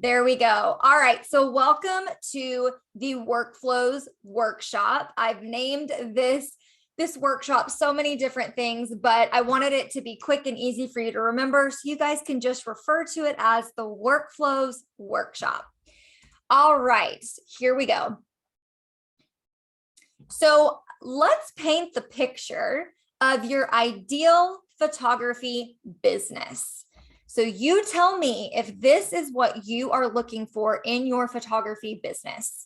There we go. All right. So welcome to the Workflows Workshop. I've named this workshop so many different things, but I wanted it to be quick and easy for you to remember, so you guys can just refer to it as the Workflows Workshop. All right, here we go. So let's paint the picture of your ideal photography business. So you tell me if this is what you are looking for in your photography business.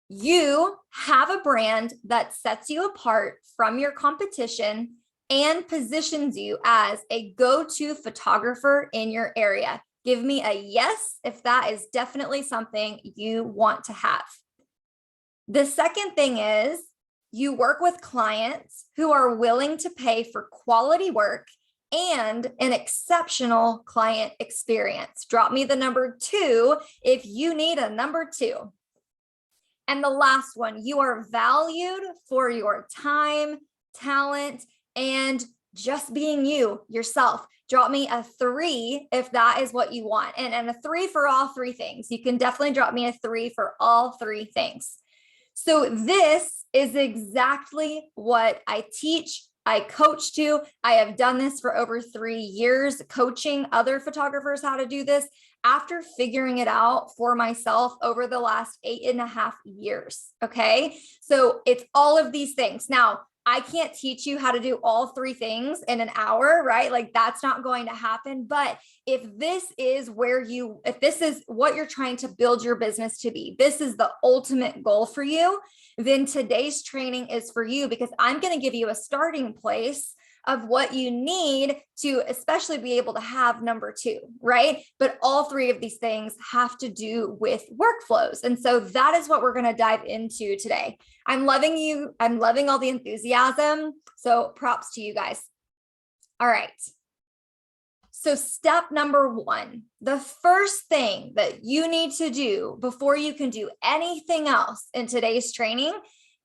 You have a brand that sets you apart from your competition and positions you as a go-to photographer in your area. Give me a yes if that is definitely something you want to have. The second thing is you work with clients who are willing to pay for quality work and an exceptional client experience. Drop me the number 2 if you need a number 2. And the last one, you are valued for your time, talent, and just being yourself. Drop me a 3 if that is what you want. And a 3 for all 3 things. You can definitely drop me a 3 for all 3 things. So this is exactly what I teach. I coach to. I have done this for over 3 years, coaching other photographers how to do this after figuring it out for myself over the last 8.5 years. Okay. So it's all of these things. Now, I can't teach you how to do all 3 things in an hour, right? Like that's not going to happen. But if this is if this is what you're trying to build your business to be, this is the ultimate goal for you, then today's training is for you, because I'm going to give you a starting place of what you need to especially be able to have number 2, right? But all 3 of these things have to do with workflows. And so that is what we're going to dive into today. I'm loving you. I'm loving all the enthusiasm. So props to you guys. All right. So step number 1, the first thing that you need to do before you can do anything else in today's training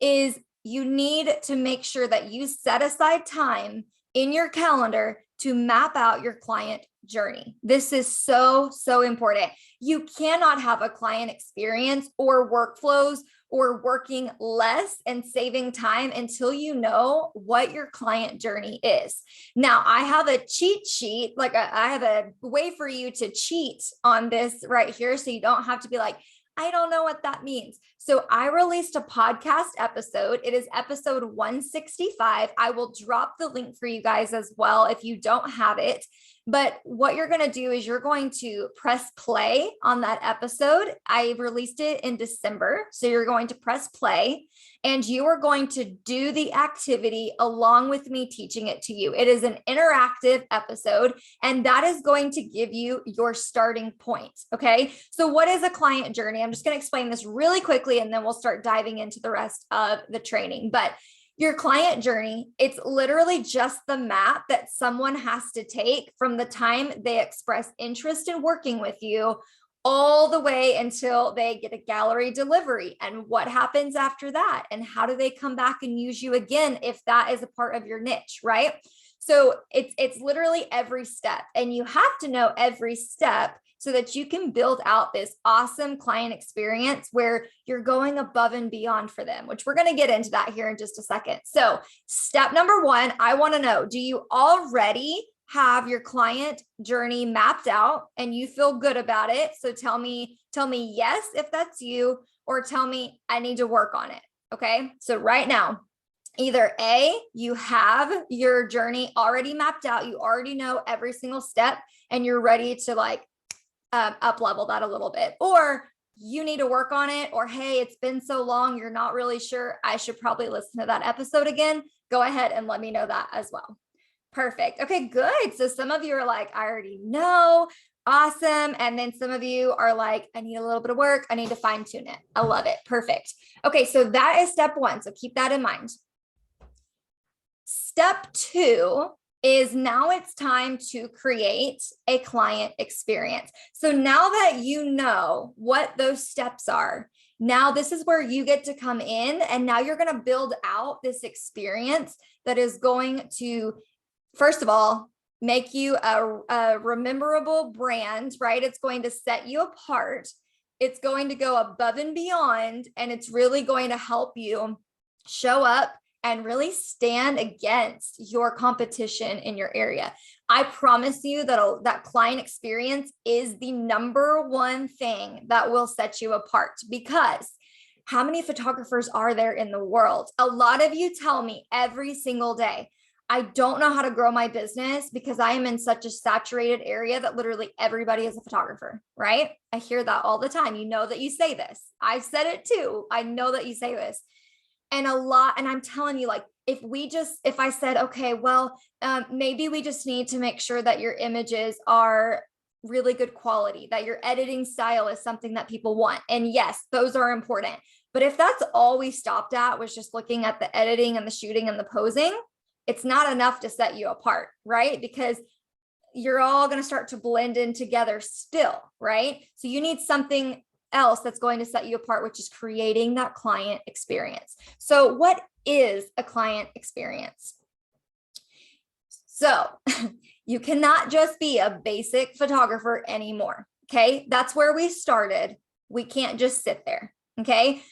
is you need to make sure that you set aside time in your calendar to map out your client journey. This is so, so important. You cannot have a client experience or workflows or working less and saving time until you know what your client journey is. Now, I have a cheat sheet, I have a way for you to cheat on this right here, so you don't have to be like, I don't know what that means. So I released a podcast episode. It is episode 165. I will drop the link for you guys as well if you don't have it. But what you're going to do is you're going to press play on that episode. I released it in December. So you're going to press play and you are going to do the activity along with me teaching it to you. It is an interactive episode, and that is going to give you your starting point. Okay. So what is a client journey? I'm just going to explain this really quickly, and then we'll start diving into the rest of the training. But your client journey, it's literally just the map that someone has to take from the time they express interest in working with you all the way until they get a gallery delivery, and what happens after that, and how do they come back and use you again if that is a part of your niche, right? So it's literally every step, and you have to know every step so that you can build out this awesome client experience where you're going above and beyond for them, which we're going to get into that here in just a second. So step number 1, I want to know, do you already have your client journey mapped out and you feel good about it? So tell me yes if that's you, or tell me I need to work on it. Okay. So right now, either A, you have your journey already mapped out, you already know every single step and you're ready to up level that a little bit, or you need to work on it, or hey, it's been so long, you're not really sure, I should probably listen to that episode again. Go ahead and let me know that as well. Perfect. Okay, good. So some of you are like, I already know. Awesome. And then some of you are like, I need a little bit of work. I need to fine tune it. I love it. Perfect. Okay, so that is step 1. So keep that in mind. Step 2 is now it's time to create a client experience. So now that you know what those steps are, now this is where you get to come in, and now you're going to build out this experience that is going to, first of all, make you a rememberable brand, right? It's going to set you apart. It's going to go above and beyond, and it's really going to help you show up and really stand against your competition in your area. I promise you that that client experience is the number one thing that will set you apart, because how many photographers are there in the world? A lot of you tell me every single day, I don't know how to grow my business because I am in such a saturated area that literally everybody is a photographer, right? I hear that all the time. You know that you say this. I've said it too. I know that you say this. And I'm telling you, like, if I said, okay, well, maybe we just need to make sure that your images are really good quality, that your editing style is something that people want. And yes, those are important. But if that's all we stopped at was just looking at the editing and the shooting and the posing, it's not enough to set you apart, right? Because you're all going to start to blend in together still, right? So you need something else that's going to set you apart, which is creating that client experience. So what is a client experience? So you cannot just be a basic photographer anymore. Okay. That's where we started. We can't just sit there. Okay.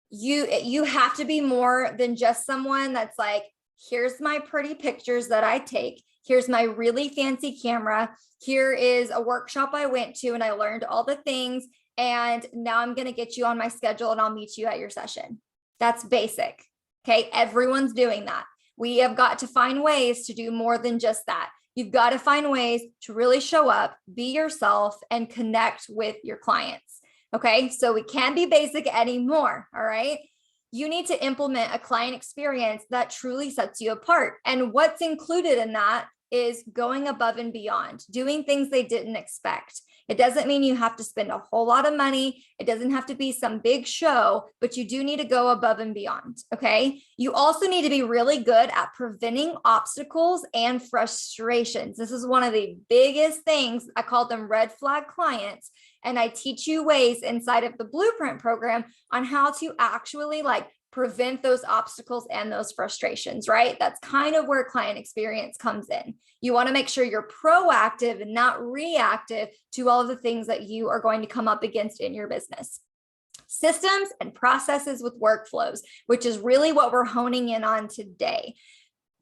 You have to be more than just someone that's like, here's my pretty pictures that I take. Here's my really fancy camera. Here is a workshop I went to and I learned all the things. And now I'm going to get you on my schedule and I'll meet you at your session. That's basic. Okay. Everyone's doing that. We have got to find ways to do more than just that. You've got to find ways to really show up, be yourself, and connect with your clients. Okay. So we can't be basic anymore. All right. You need to implement a client experience that truly sets you apart. And what's included in that is going above and beyond, doing things they didn't expect. It doesn't mean you have to spend a whole lot of money. It doesn't have to be some big show, but you do need to go above and beyond. Okay. You also need to be really good at preventing obstacles and frustrations. This is one of the biggest things. I call them red flag clients. And I teach you ways inside of the Blueprint program on how to actually prevent those obstacles and those frustrations, right? That's kind of where client experience comes in. You want to make sure you're proactive and not reactive to all of the things that you are going to come up against in your business. Systems and processes with workflows, which is really what we're honing in on today.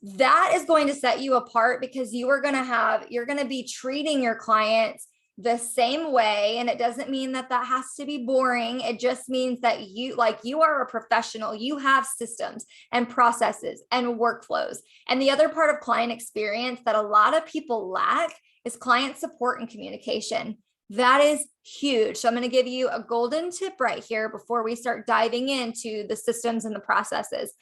That is going to set you apart because you're going to be treating your clients the same way. And it doesn't mean that that has to be boring. It just means that you are a professional. You have systems and processes and workflows. And the other part of client experience that a lot of people lack is client support and communication. That is huge. So I'm going to give you a golden tip right here before we start diving into the systems and the processes.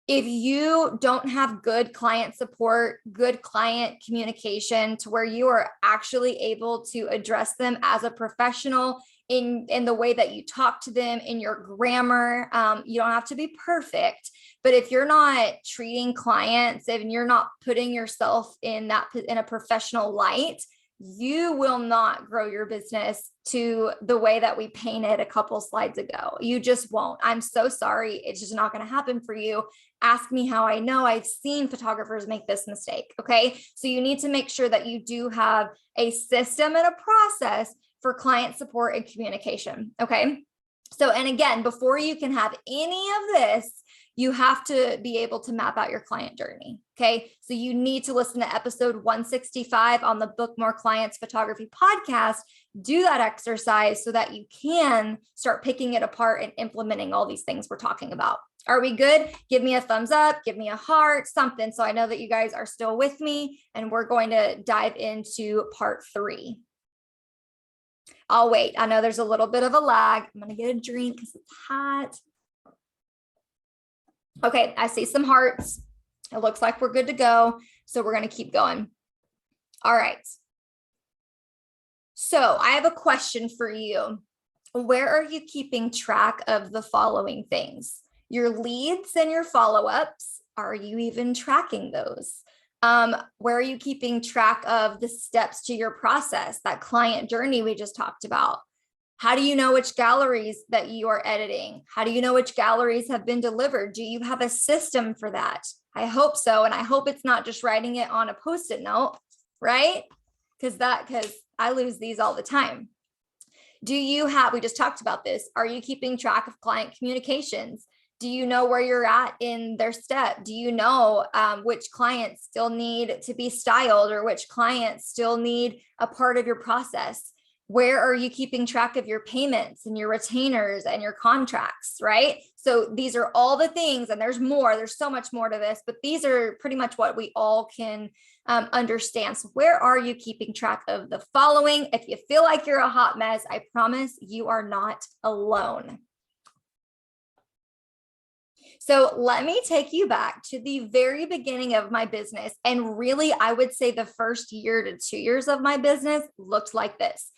If you don't have good client support, good client communication to where you are actually able to address them as a professional in the way that you talk to them, in your grammar, you don't have to be perfect, but if you're not treating clients and you're not putting yourself in a professional light, you will not grow your business to the way that we painted a couple slides ago. You just won't. I'm so sorry. It's just not going to happen for you. Ask me how I know. I've seen photographers make this mistake. Okay. So you need to make sure that you do have a system and a process for client support and communication. Okay. So, and again, before you can have any of this, you have to be able to map out your client journey. Okay. So you need to listen to episode 165 on the Book More Clients Photography podcast. Do that exercise so that you can start picking it apart and implementing all these things we're talking about. Are we good? Give me a thumbs up, give me a heart, something. So I know that you guys are still with me, and we're going to dive into part 3. I'll wait. I know there's a little bit of a lag. I'm going to get a drink because it's hot. Okay, I see some hearts. It looks like we're good to go. So we're going to keep going. All right. So I have a question for you. Where are you keeping track of the following things? Your leads and your follow-ups. Are you even tracking those? Where are you keeping track of the steps to your process, that client journey we just talked about? How do you know which galleries that you are editing? How do you know which galleries have been delivered? Do you have a system for that? I hope so. And I hope it's not just writing it on a Post-it note. right? Because I lose these all the time. We just talked about this. Are you keeping track of client communications? Do you know where you're at in their step? Do you know which clients still need to be styled or which clients still need a part of your process? Where are you keeping track of your payments and your retainers and your contracts, right? So these are all the things, and there's more, there's so much more to this, but these are pretty much what we all can understand. So where are you keeping track of the following? If you feel like you're a hot mess, I promise you are not alone. So let me take you back to the very beginning of my business. And really, I would say the first year to 2 years of my business looked like this.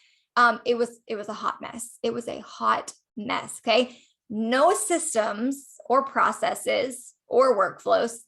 It was a hot mess. It was a hot mess. Okay. No systems or processes or workflows.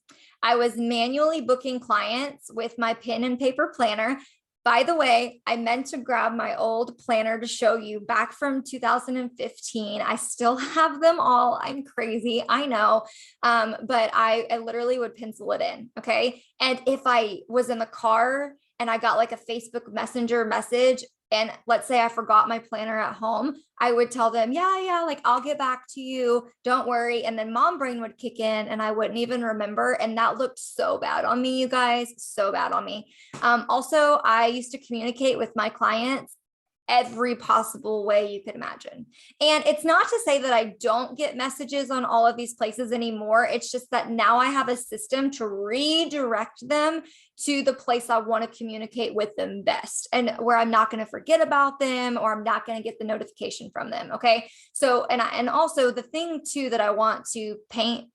I was manually booking clients with my pen and paper planner. By the way, I meant to grab my old planner to show you back from 2015. I still have them all. I'm crazy, I know. But I literally would pencil it in. Okay. And if I was in the car and I got like a Facebook Messenger message, and let's say I forgot my planner at home, I would tell them, yeah, like I'll get back to you. Don't worry. And then mom brain would kick in and I wouldn't even remember. And that looked so bad on me, you guys, so bad on me. Also, I used to communicate with my clients every possible way you could imagine. And it's not to say that I don't get messages on all of these places anymore. It's just that now I have a system to redirect them to the place I want to communicate with them best, and where I'm not going to forget about them or I'm not going to get the notification from them. Okay. So, and also the thing too that I want to paint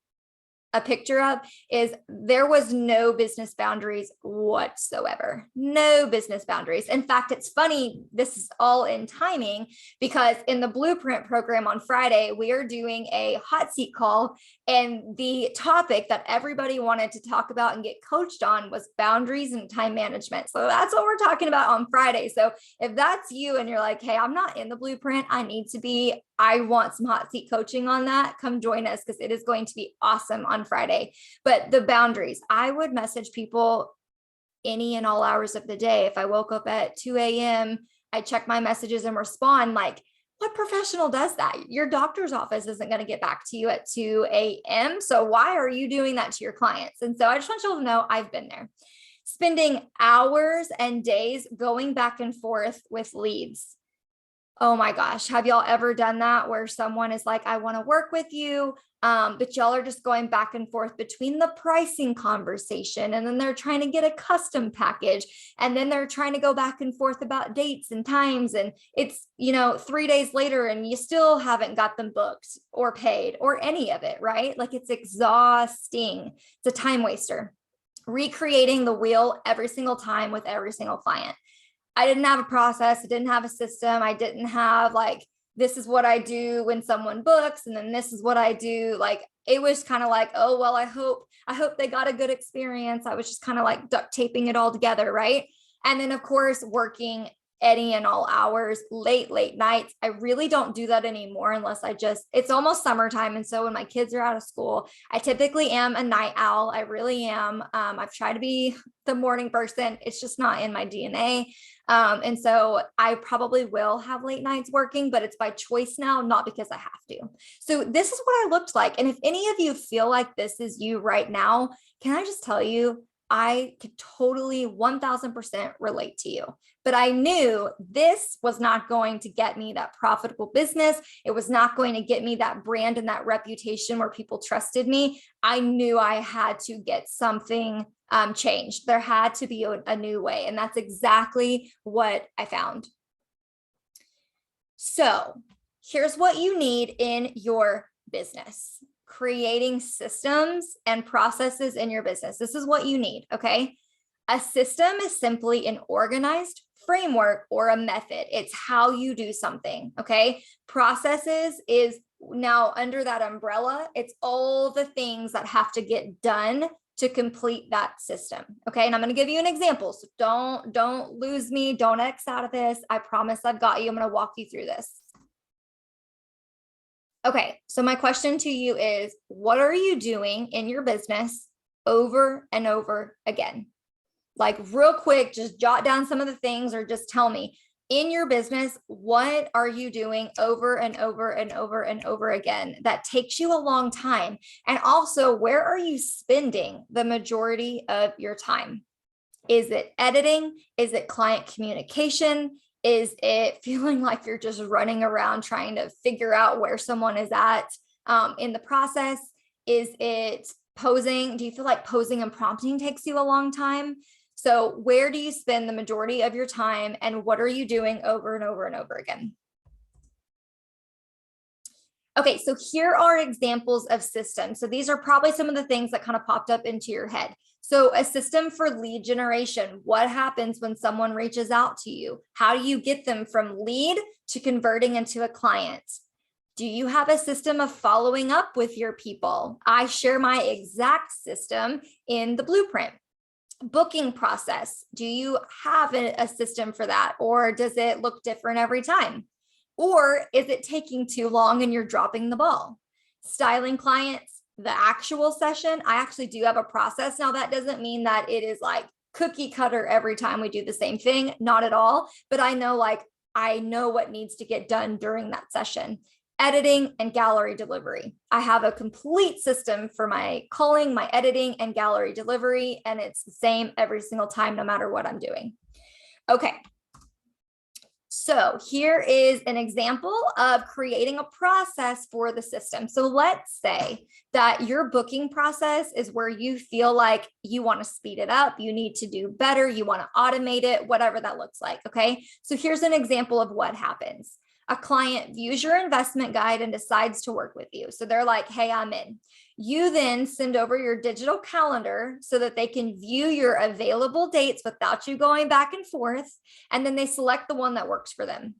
a picture of is there was no business boundaries whatsoever. No business boundaries. In fact, it's funny, this is all in timing, because in the Blueprint program on Friday, we are doing a hot seat call, and the topic that everybody wanted to talk about and get coached on was boundaries and time management. So that's what we're talking about on Friday. So if that's you and you're like, hey, I'm not in the Blueprint, I need to be, I want some hot seat coaching on that, come join us, because it is going to be awesome on Friday. But the boundaries, I would message people any and all hours of the day. If I woke up at 2 a.m., I check my messages and respond. Like, what professional does that? Your doctor's office isn't going to get back to you at 2 a.m. So why are you doing that to your clients? And so I just want you to know I've been there, spending hours and days going back and forth with leads. Oh my gosh. Have y'all ever done that where someone is like, I want to work with you, but y'all are just going back and forth between the pricing conversation, and then they're trying to get a custom package, and then they're trying to go back and forth about dates and times. And it's, 3 days later and you still haven't got them booked or paid or any of it, right? Like, it's exhausting. It's a time waster. Recreating the wheel every single time with every single client. I didn't have a process. I didn't have a system. I didn't have like, this is what I do when someone books, and then this is what I do. Like, it was kind of like, oh, well, I hope they got a good experience. I was just kind of like duct taping it all together. Right. And then of course, working any and all hours, late nights. I really don't do that anymore unless it's almost summertime. And so when my kids are out of school, I typically am a night owl. I really am. I've tried to be the morning person. It's just not in my DNA. And so I probably will have late nights working, but it's by choice now, not because I have to. So this is what I looked like. And if any of you feel like this is you right now, can I just tell you, I could totally 1000% relate to you. But I knew this was not going to get me that profitable business. It was not going to get me that brand and that reputation where people trusted me. I knew I had to get something changed. There had to be a new way. And that's exactly what I found. So here's what you need in your business: creating systems and processes in your business. This is what you need. Okay. A system is simply an organized framework or a method. It's how you do something. Okay. Processes is now under that umbrella. It's all the things that have to get done to complete that system. Okay. And I'm going to give you an example. So don't lose me. Don't X out of this. I promise I've got you. I'm going to walk you through this. Okay. So my question to you is, what are you doing in your business over and over again? Like real quick, just jot down some of the things or just tell me in your business, what are you doing over and over and over and over again that takes you a long time? And also, where are you spending the majority of your time? Is it editing? Is it client communication? Is it feeling like you're just running around trying to figure out where someone is at in the process? Is it posing? Do you feel like posing and prompting takes you a long time? So where do you spend the majority of your time and what are you doing over and over and over again? Okay, so here are examples of systems. So these are probably some of the things that kind of popped up into your head. So a system for lead generation. What happens when someone reaches out to you? How do you get them from lead to converting into a client? Do you have a system of following up with your people? I share my exact system in the blueprint. Booking process. Do you have a system for that? Or does it look different every time? Or is it taking too long and you're dropping the ball? Styling clients, the actual session, I actually do have a process. Now, that doesn't mean that it is like cookie cutter every time we do the same thing, not at all. But I know what needs to get done during that session. Editing and gallery delivery. I have a complete system for my culling, my editing, and gallery delivery, and it's the same every single time, no matter what I'm doing. Okay. So here is an example of creating a process for the system. So let's say that your booking process is where you feel like you want to speed it up, you need to do better, you want to automate it, whatever that looks like. Okay. So here's an example of what happens. A client views your investment guide and decides to work with you. So they're like, hey, I'm in. You then send over your digital calendar so that they can view your available dates without you going back and forth. And then they select the one that works for them.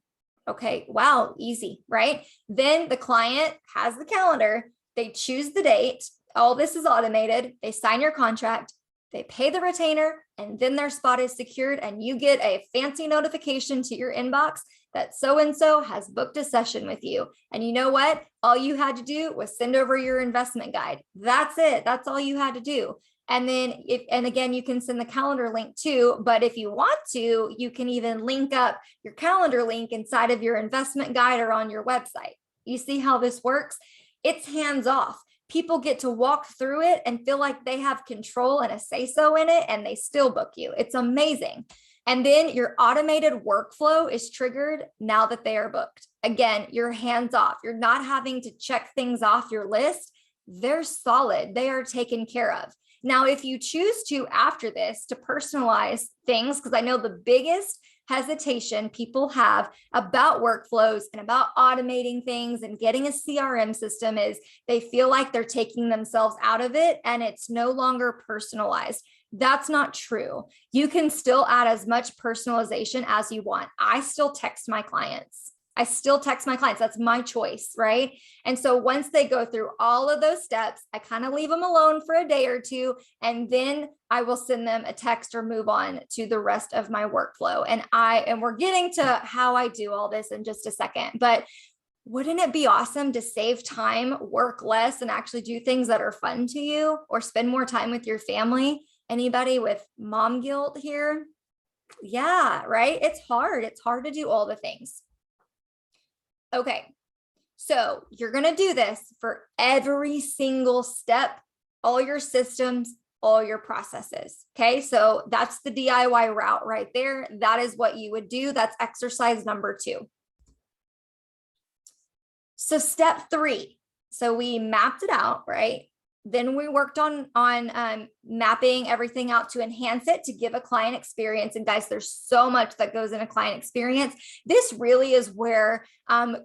Okay, wow, easy, right? Then the client has the calendar, they choose the date. All this is automated. They sign your contract, they pay the retainer, and then their spot is secured and you get a fancy notification to your inbox that so-and-so has booked a session with you. And you know what? All you had to do was send over your investment guide. That's it. That's all you had to do. And then and again, you can send the calendar link too, but if you want to, you can even link up your calendar link inside of your investment guide or on your website. You see how this works? It's hands off. People get to walk through it and feel like they have control and a say-so in it, and they still book you. It's amazing. And then your automated workflow is triggered now that they are booked. Again, you're hands off. You're not having to check things off your list. They're solid. They are taken care of. Now, if you choose to, after this, to personalize things, because I know the biggest hesitation people have about workflows and about automating things and getting a CRM system is they feel like they're taking themselves out of it and it's no longer personalized. That's not true. You can still add as much personalization as you want. I still text my clients. That's my choice, right? And so once they go through all of those steps, I kind of leave them alone for a day or two, and then I will send them a text or move on to the rest of my workflow. And we're getting to how I do all this in just a second, but wouldn't it be awesome to save time, work less, and actually do things that are fun to you or spend more time with your family? Anybody with mom guilt here? Yeah, right? It's hard. It's hard to do all the things. Okay, so you're going to do this for every single step, all your systems, all your processes. Okay, so that's the DIY route right there. That is what you would do. That's exercise number 2. So step 3. So we mapped it out, right? Then we worked on mapping everything out to enhance it, to give a client experience. And guys, there's so much that goes in a client experience. This really is where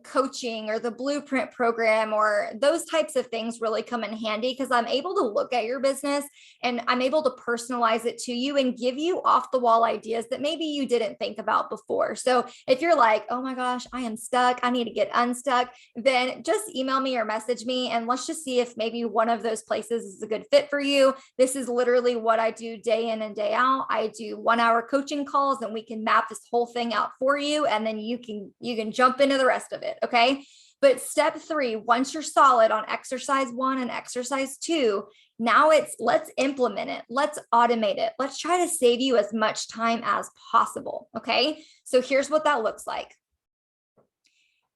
coaching or the blueprint program or those types of things really come in handy, because I'm able to look at your business and I'm able to personalize it to you and give you off the wall ideas that maybe you didn't think about before. So if you're like, oh my gosh, I am stuck, I need to get unstuck, then just email me or message me and let's just see if maybe one of those places is a good fit for you. This is literally what I do day in and day out. I do 1-hour coaching calls and we can map this whole thing out for you. And then you can jump into the rest of it. Okay. But step 3, once you're solid on exercise 1 and exercise 2, now it's let's implement it. Let's automate it. Let's try to save you as much time as possible. Okay. So here's what that looks like.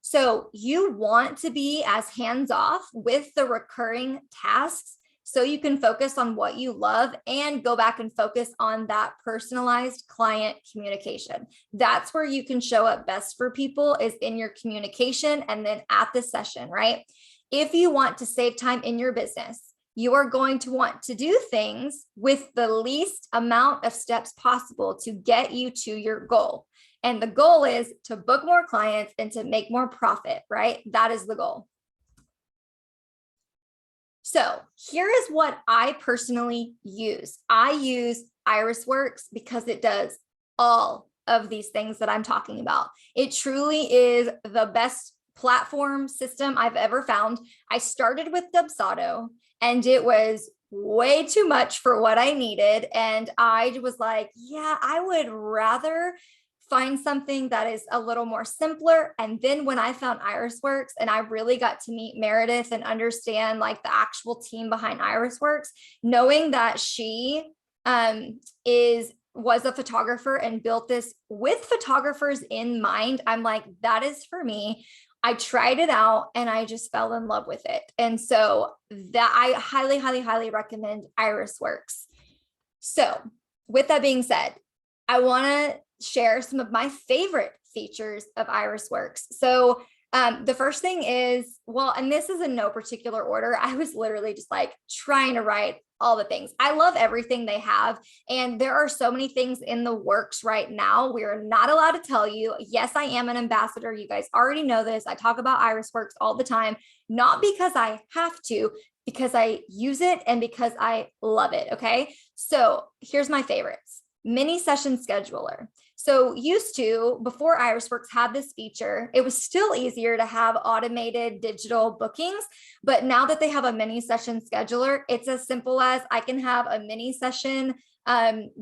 So you want to be as hands-off with the recurring tasks so you can focus on what you love and go back and focus on that personalized client communication. That's where you can show up best for people, is in your communication and then at the session, right? If you want to save time in your business, you are going to want to do things with the least amount of steps possible to get you to your goal. And the goal is to book more clients and to make more profit, right? That is the goal. So here is what I personally use. I use IrisWorks because it does all of these things that I'm talking about. It truly is the best platform system I've ever found. I started with Dubsado and it was way too much for what I needed. And I was like, yeah, I would rather find something that is a little more simpler. And then when I found IrisWorks and I really got to meet Meredith and understand like the actual team behind IrisWorks, knowing that she was a photographer and built this with photographers in mind, I'm like, that is for me. I tried it out and I just fell in love with it. And so that I highly, highly, highly recommend IrisWorks. So with that being said, I want to share some of my favorite features of IrisWorks. So the first thing is, well, and this is in no particular order. I was literally just like trying to write all the things. I love everything they have. And there are so many things in the works right now. We are not allowed to tell you. Yes, I am an ambassador. You guys already know this. I talk about IrisWorks all the time, not because I have to, because I use it and because I love it. Okay. So here's my favorites. Mini session scheduler. So before IrisWorks had this feature, it was still easier to have automated digital bookings. But now that they have a mini session scheduler, it's as simple as I can have a mini session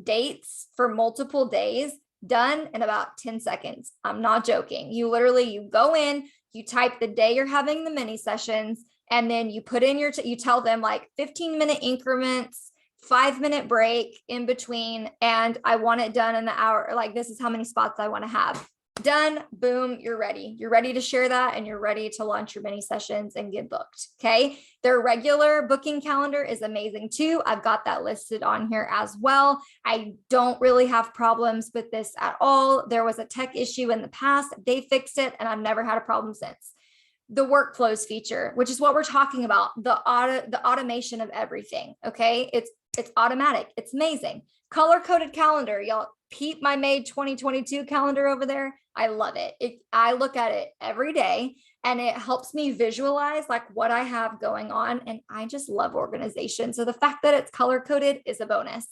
dates for multiple days done in about 10 seconds. I'm not joking. You go in, you type the day you're having the mini sessions, and then you put in you tell them like 15-minute increments, 5-minute break in between, and I want it done in the hour. Like, this is how many spots I want to have. Done, boom, you're ready. You're ready to share that and you're ready to launch your mini sessions and get booked. Okay. Their regular booking calendar is amazing too. I've got that listed on here as well. I don't really have problems with this at all. There was a tech issue in the past. They fixed it and I've never had a problem since. The workflows feature, which is what we're talking about, the automation of everything. Okay. It's automatic. It's amazing. Color-coded calendar. Y'all peep my May 2022 calendar over there. I love it. I look at it every day and it helps me visualize like what I have going on. And I just love organization. So the fact that it's color-coded is a bonus.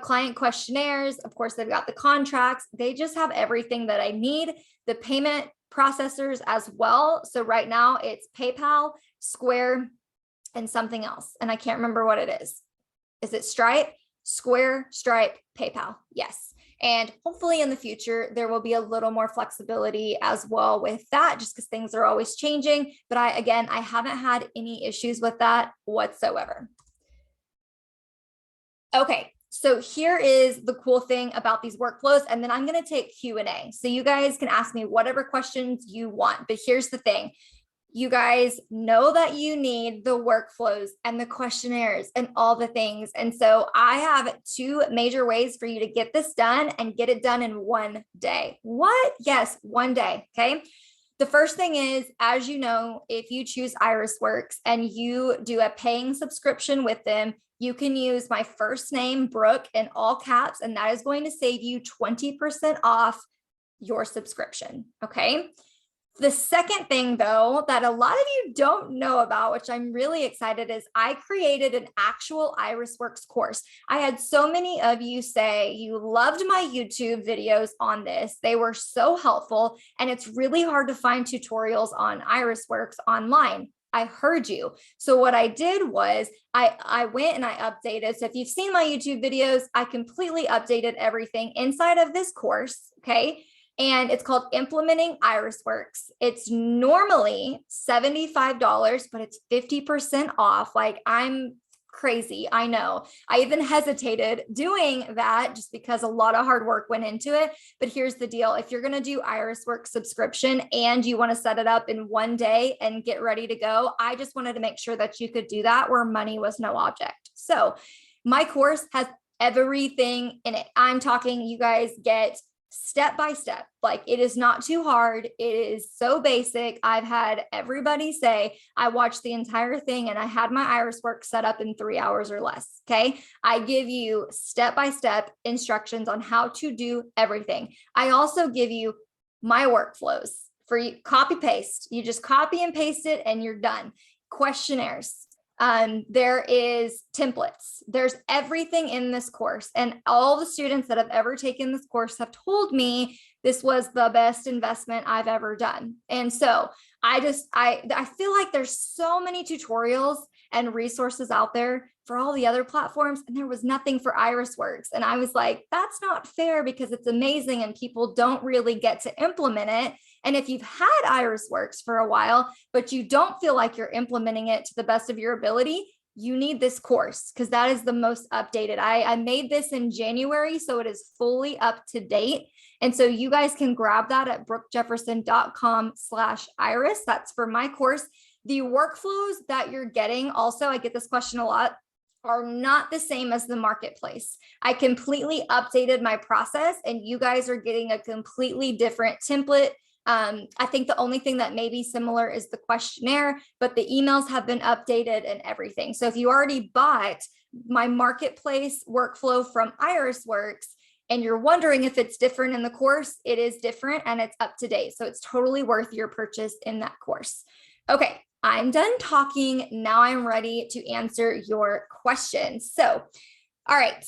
Client questionnaires. Of course, they've got the contracts. They just have everything that I need. The payment processors as well. So right now it's PayPal, Square, and something else. And I can't remember what it is. Is it Stripe, Square, Stripe, PayPal? Yes. And hopefully in the future, there will be a little more flexibility as well with that, just because things are always changing. But I haven't had any issues with that whatsoever. Okay. So here is the cool thing about these workflows, and then I'm going to take Q&A. So you guys can ask me whatever questions you want, but here's the thing. You guys know that you need the workflows and the questionnaires and all the things. And so I have 2 major ways for you to get this done and get it done in one day. What? Yes, one day. Okay. The first thing is, as you know, if you choose IrisWorks and you do a paying subscription with them, you can use my first name, Brooke, in all caps, and that is going to save you 20% off your subscription. Okay. The second thing, though, that a lot of you don't know about, which I'm really excited, is I created an actual IrisWorks course. I had so many of you say you loved my YouTube videos on this. They were so helpful, and it's really hard to find tutorials on IrisWorks online. I heard you. So what I did was I went and I updated. So if you've seen my YouTube videos, I completely updated everything inside of this course. Okay. and it's called Implementing IrisWorks. It's normally $75, but it's 50% off. Like, I'm crazy. I know. I even hesitated doing that just because a lot of hard work went into it. But here's the deal. If you're going to do IrisWorks subscription and you want to set it up in one day and get ready to go, I just wanted to make sure that you could do that where money was no object. So my course has everything in it. I'm talking, you guys get step by step. Like, it is not too hard. It is so basic. I've had everybody say, I watched the entire thing and I had my IrisWorks set up in 3 hours or less. Okay. I give you step by step instructions on how to do everything. I also give you my workflows for you. Copy paste. You just copy and paste it and you're done. Questionnaires. There is templates. There's everything in this course. And all the students that have ever taken this course have told me this was the best investment I've ever done. And so I feel like there's so many tutorials and resources out there for all the other platforms, and there was nothing for IrisWorks. And I was like, that's not fair, because it's amazing and people don't really get to implement it. And if you've had IrisWorks for a while, but you don't feel like you're implementing it to the best of your ability, you need this course, because that is the most updated. I made this in January, so it is fully up to date. And so you guys can grab that at brookejefferson.com/iris. That's for my course. The workflows that you're getting, also, I get this question a lot, are not the same as the marketplace. I completely updated my process and you guys are getting a completely different template. I think the only thing that may be similar is the questionnaire, but the emails have been updated and everything. So if you already bought my marketplace workflow from IrisWorks and you're wondering if it's different in the course, it is different and it's up to date. So it's totally worth your purchase in that course. Okay, I'm done talking. Now I'm ready to answer your questions. So, all right.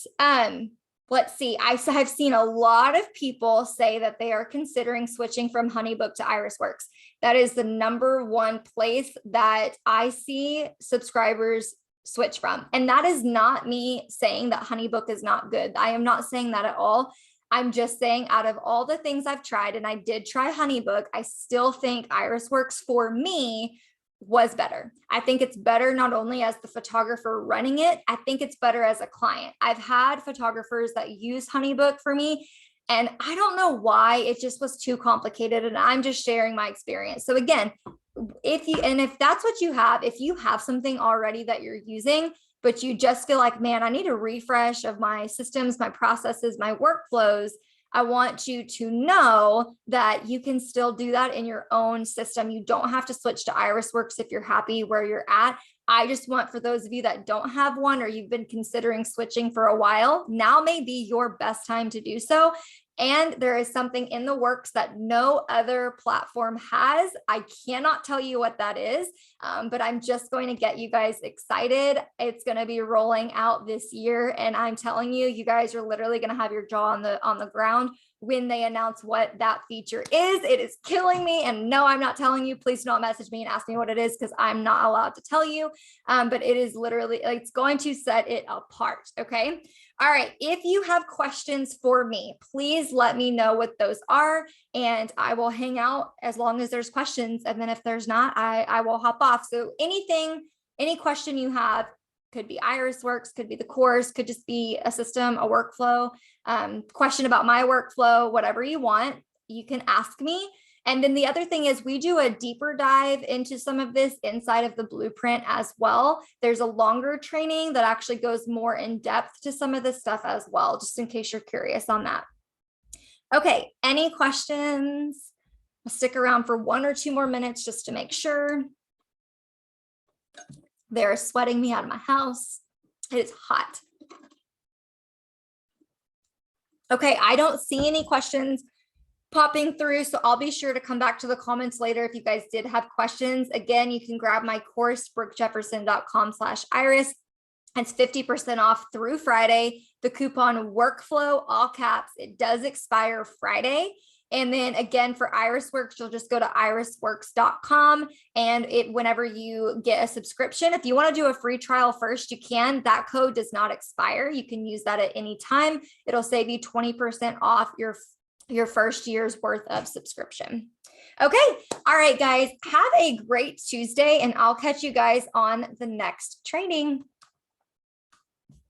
Let's see. I've seen a lot of people say that they are considering switching from HoneyBook to IrisWorks. That is the #1 place that I see subscribers switch from. And that is not me saying that HoneyBook is not good. I am not saying that at all. I'm just saying, out of all the things I've tried, and I did try HoneyBook, I still think IrisWorks for me was better. I think it's better not only as the photographer running it, I think it's better as a client. I've had photographers that use HoneyBook for me, and I don't know why. It just was too complicated, and I'm just sharing my experience. So again, if that's what you have, if you have something already that you're using, but you just feel like, man, I need a refresh of my systems, my processes, my workflows, I want you to know that you can still do that in your own system. You don't have to switch to IrisWorks if you're happy where you're at. I just want, for those of you that don't have one or you've been considering switching for a while, now may be your best time to do so. And there is something in the works that no other platform has. I cannot tell you what that is, but I'm just going to get you guys excited. It's going to be rolling out this year. And I'm telling you, you guys are literally going to have your jaw on the ground when they announce what that feature is. It is killing me. And no, I'm not telling you. Please don't message me and ask me what it is, because I'm not allowed to tell you. But it is literally, it's going to set it apart. Okay. All right. If you have questions for me, please let me know what those are, and I will hang out as long as there's questions. And then if there's not, I will hop off. So any question you have, could be IrisWorks, could be the course, could just be a system, a workflow, question about my workflow, whatever you want, you can ask me. And then the other thing is, we do a deeper dive into some of this inside of the blueprint as well. There's a longer training that actually goes more in depth to some of this stuff as well, just in case you're curious on that. Okay, any questions? I'll stick around for 1 or 2 more minutes just to make sure. They're sweating me out of my house. It is hot. Okay, I don't see any questions popping through, so I'll be sure to come back to the comments later if you guys did have questions. Again, you can grab my course, brookejefferson.com/iris. It's 50% off through Friday. The coupon workflow, all caps, it does expire Friday. And then again, for IrisWorks, you'll just go to irisworks.com, and whenever you get a subscription, if you want to do a free trial first, you can. That code does not expire. You can use that at any time. It'll save you 20% off your your first year's worth of subscription. Okay. All right, guys, have a great Tuesday, and I'll catch you guys on the next training.